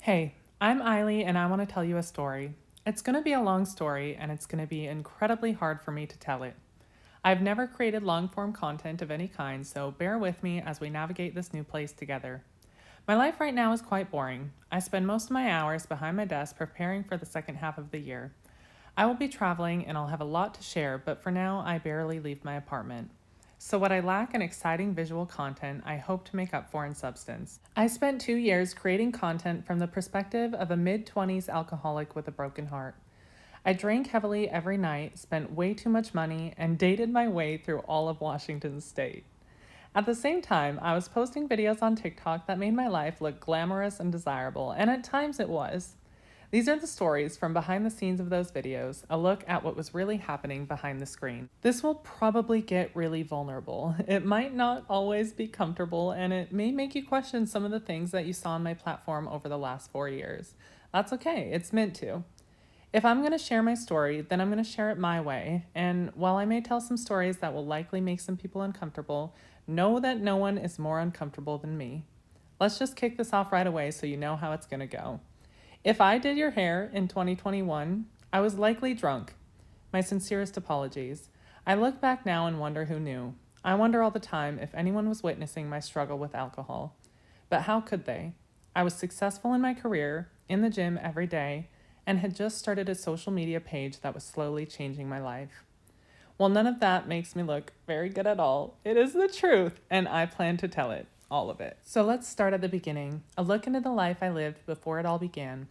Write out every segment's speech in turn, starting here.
Hey, I'm Eiley and I want to tell you a story. It's going to be a long story and it's going to be incredibly hard for me to tell it. I've never created long form content of any kind, so bear with me as we navigate this new place together. My life right now is quite boring. I spend most of my hours behind my desk preparing for the second half of the year. I will be traveling and I'll have a lot to share, but for now, I barely leave my apartment. So, what I lack in exciting visual content, I hope to make up for in substance. I spent 2 years creating content from the perspective of a mid 20s alcoholic with a broken heart. I drank heavily every night, spent way too much money, and dated my way through all of Washington state. At the same time, I was posting videos on TikTok that made my life look glamorous and desirable, and at times it was. These are the stories from behind the scenes of those videos, a look at what was really happening behind the screen. This will probably get really vulnerable. It might not always be comfortable, and it may make you question some of the things that you saw on my platform over the last 4 years. That's okay, it's meant to. If I'm going to share my story, then I'm going to share it my way. And while I may tell some stories that will likely make some people uncomfortable, know that no one is more uncomfortable than me. Let's just kick this off right away so you know how it's going to go. If I did your hair in 2021, I was likely drunk. My sincerest apologies. I look back now and wonder who knew. I wonder all the time if anyone was witnessing my struggle with alcohol. But how could they? I was successful in my career, in the gym every day, and had just started a social media page that was slowly changing my life. Well, none of that makes me look very good at all. It is the truth, and I plan to tell it, all of it. So let's start at the beginning, a look into the life I lived before it all began.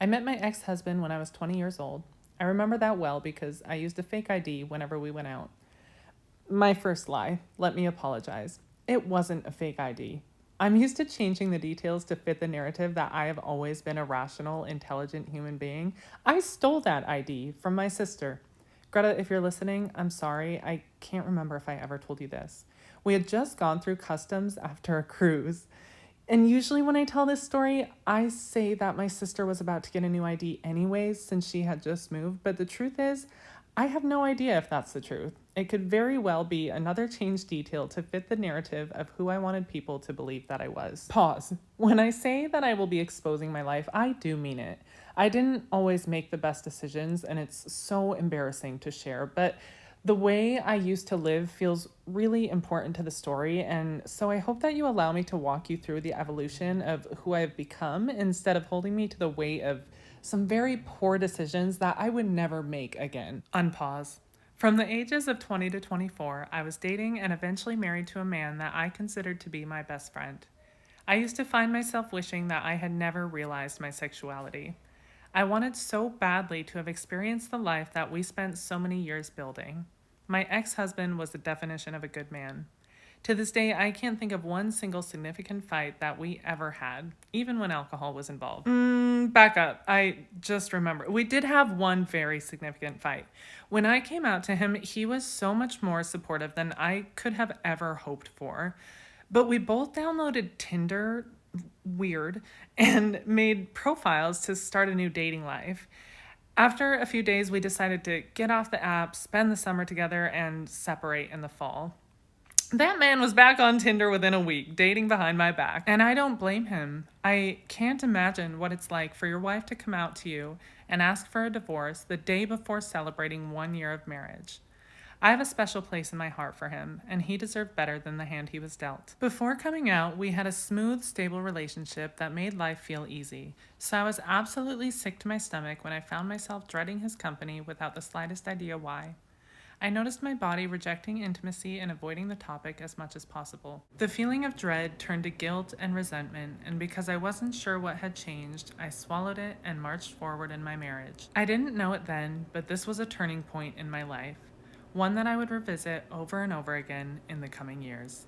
I met my ex-husband when I was 20 years old. I remember that well because I used a fake ID whenever we went out. My first lie, let me apologize. It wasn't a fake ID. I'm used to changing the details to fit the narrative that I have always been a rational, intelligent human being. I stole that ID from my sister. Greta, if you're listening, I'm sorry. I can't remember if I ever told you this. We had just gone through customs after a cruise. And usually when I tell this story, I say that my sister was about to get a new ID anyways since she had just moved. But the truth is, I have no idea if that's the truth. It could very well be another changed detail to fit the narrative of who I wanted people to believe that I was. Pause. When I say that I will be exposing my life, I do mean it. I didn't always make the best decisions, and it's so embarrassing to share, but the way I used to live feels really important to the story, and so I hope that you allow me to walk you through the evolution of who I've become instead of holding me to the weight of some very poor decisions that I would never make again. Unpause. From the ages of 20 to 24, I was dating and eventually married to a man that I considered to be my best friend. I used to find myself wishing that I had never realized my sexuality. I wanted so badly to have experienced the life that we spent so many years building. My ex husband was the definition of a good man. To this day, I can't think of one single significant fight that we ever had, even when alcohol was involved. Back up. I just remember. We did have one very significant fight. When I came out to him, he was so much more supportive than I could have ever hoped for. But we both downloaded Tinder, weird, and made profiles to start a new dating life. After a few days, we decided to get off the app, spend the summer together, and separate in the fall. That man was back on Tinder within a week, dating behind my back. And I don't blame him. I can't imagine what it's like for your wife to come out to you and ask for a divorce the day before celebrating 1 year of marriage. I have a special place in my heart for him, and he deserved better than the hand he was dealt. Before coming out, we had a smooth, stable relationship that made life feel easy, so I was absolutely sick to my stomach when I found myself dreading his company without the slightest idea why. I noticed my body rejecting intimacy and avoiding the topic as much as possible. The feeling of dread turned to guilt and resentment, and because I wasn't sure what had changed, I swallowed it and marched forward in my marriage. I didn't know it then, but this was a turning point in my life, one that I would revisit over and over again in the coming years.